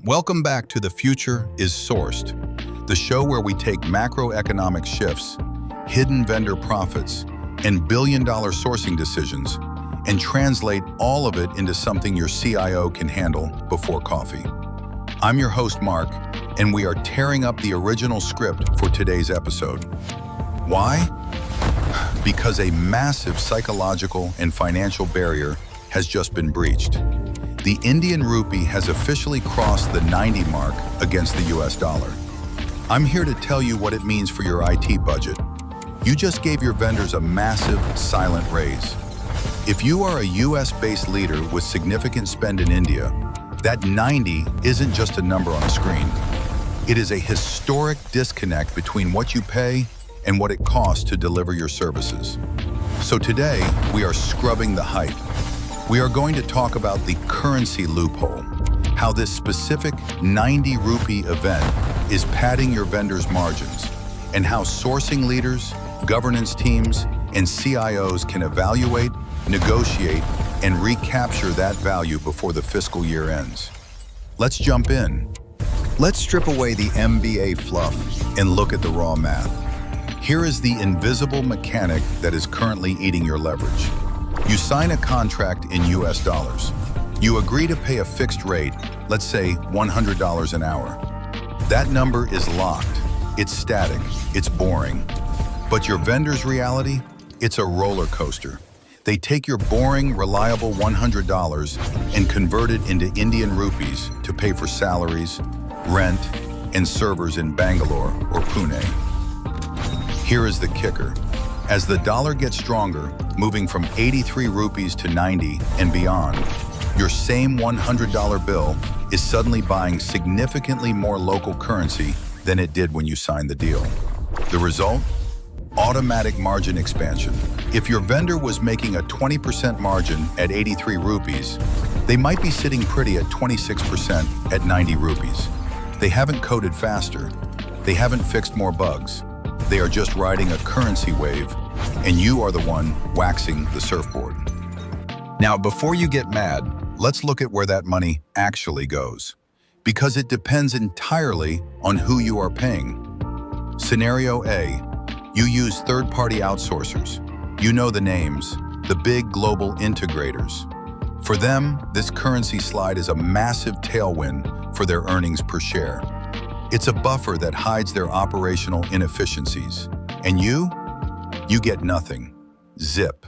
Welcome back to The Future is Sourced, the show where we take macroeconomic shifts, hidden vendor profits, and billion-dollar sourcing decisions and translate all of it into something your CIO can handle before coffee. I'm your host, Mark, and we are tearing up the original script for today's episode. Why? Because a massive psychological and financial barrier has just been breached. The Indian Rupee has officially crossed the 90 mark against the US dollar. I'm here to tell you what it means for your IT budget. You just gave your vendors a massive, silent raise. If you are a US-based leader with significant spend in India, that 90 isn't just a number on a screen. It is a historic disconnect between what you pay and what it costs to deliver your services. So today, we are scrubbing the hype. We are going to talk about the currency loophole, how this specific 90 rupee event is padding your vendors' margins, and how sourcing leaders, governance teams, and CIOs can evaluate, negotiate, and recapture that value before the fiscal year ends. Let's jump in. Let's strip away the MBA fluff and look at the raw math. Here is the invisible mechanic that is currently eating your leverage. You sign a contract in US dollars. You agree to pay a fixed rate, let's say $100 an hour. That number is locked. It's static. It's boring. But your vendor's reality? It's a roller coaster. They take your boring, reliable $100 and convert it into Indian rupees to pay for salaries, rent, and servers in Bangalore or Pune. Here is the kicker. As the dollar gets stronger, moving from 83 rupees to 90 and beyond, your same $100 bill is suddenly buying significantly more local currency than it did when you signed the deal. The result? Automatic margin expansion. If your vendor was making a 20% margin at 83 rupees, they might be sitting pretty at 26% at 90 rupees. They haven't coded faster. They haven't fixed more bugs. They are just riding a currency wave, and you are the one waxing the surfboard. Now, before you get mad, let's look at where that money actually goes, because it depends entirely on who you are paying. Scenario A, you use third-party outsourcers. You know the names, the big global integrators. For them, this currency slide is a massive tailwind for their earnings per share. It's a buffer that hides their operational inefficiencies. And you get nothing. Zip.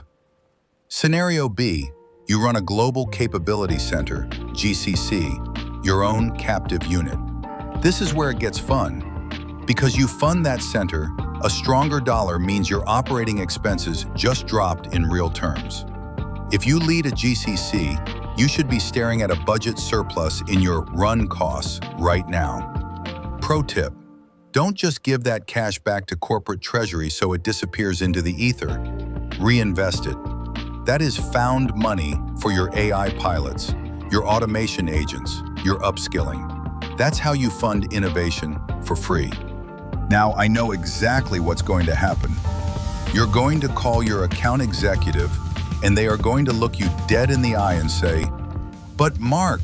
Scenario B, you run a Global Capability Center, GCC, your own captive unit. This is where it gets fun. Because you fund that center, a stronger dollar means your operating expenses just dropped in real terms. If you lead a GCC, you should be staring at a budget surplus in your run costs right now. Pro tip, don't just give that cash back to corporate treasury so it disappears into the ether. Reinvest it. That is found money for your AI pilots, your automation agents, your upskilling. That's how you fund innovation for free. Now, I know exactly what's going to happen. You're going to call your account executive, and they are going to look you dead in the eye and say, "But Mark,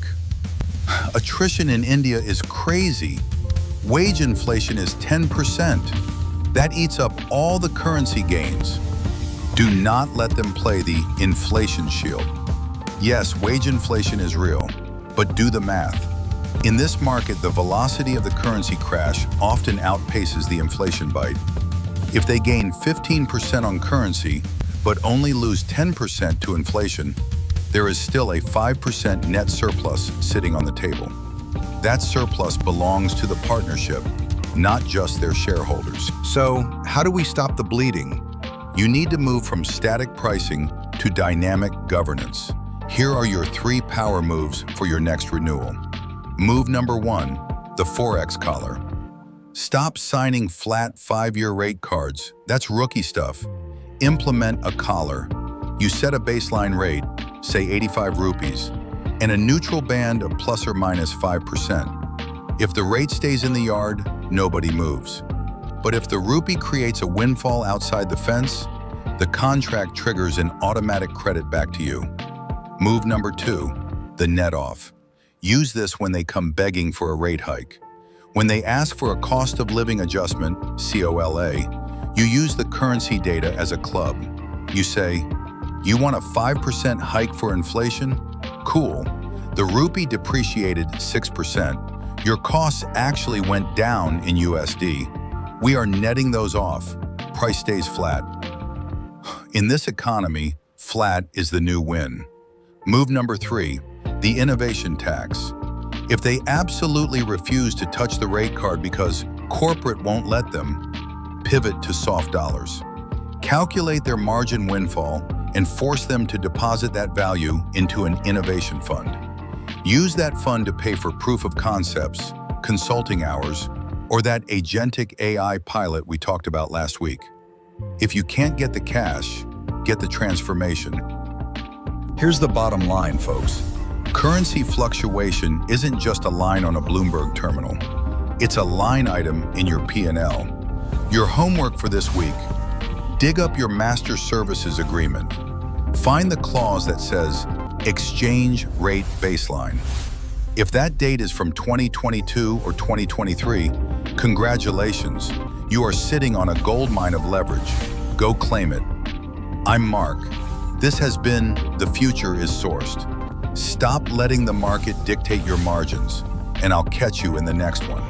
attrition in India is crazy. Wage inflation is 10%. That eats up all the currency gains." Do not let them play the inflation shield. Yes, wage inflation is real, but do the math. In this market, the velocity of the currency crash often outpaces the inflation bite. If they gain 15% on currency, but only lose 10% to inflation, there is still a 5% net surplus sitting on the table. That surplus belongs to the partnership, not just their shareholders. So, how do we stop the bleeding? You need to move from static pricing to dynamic governance. Here are your 3 power moves for your next renewal. Move number 1, the Forex collar. Stop signing flat 5-year rate cards. That's rookie stuff. Implement a collar. You set a baseline rate, say 85 rupees, and a neutral band of plus or minus 5%. If the rate stays in the yard, nobody moves. But if the rupee creates a windfall outside the fence, the contract triggers an automatic credit back to you. Move number 2, the net off. Use this when they come begging for a rate hike. When they ask for a cost of living adjustment, COLA, you use the currency data as a club. You say, "You want a 5% hike for inflation? Cool. The rupee depreciated 6%. Your costs actually went down in USD. We are netting those off. Price stays flat." In this economy, flat is the new win. Move number 3, the innovation tax. If they absolutely refuse to touch the rate card because corporate won't let them, pivot to soft dollars. Calculate their margin windfall and force them to deposit that value into an innovation fund. Use that fund to pay for proof of concepts, consulting hours, or that agentic AI pilot we talked about last week. If you can't get the cash, get the transformation. Here's the bottom line, folks. Currency fluctuation isn't just a line on a Bloomberg terminal. It's a line item in your P&L. Your homework for this week: dig up your master services agreement. Find the clause that says exchange rate baseline. If that date is from 2022 or 2023, congratulations. You are sitting on a gold mine of leverage. Go claim it. I'm Mark. This has been The Future is Sourced. Stop letting the market dictate your margins, and I'll catch you in the next one.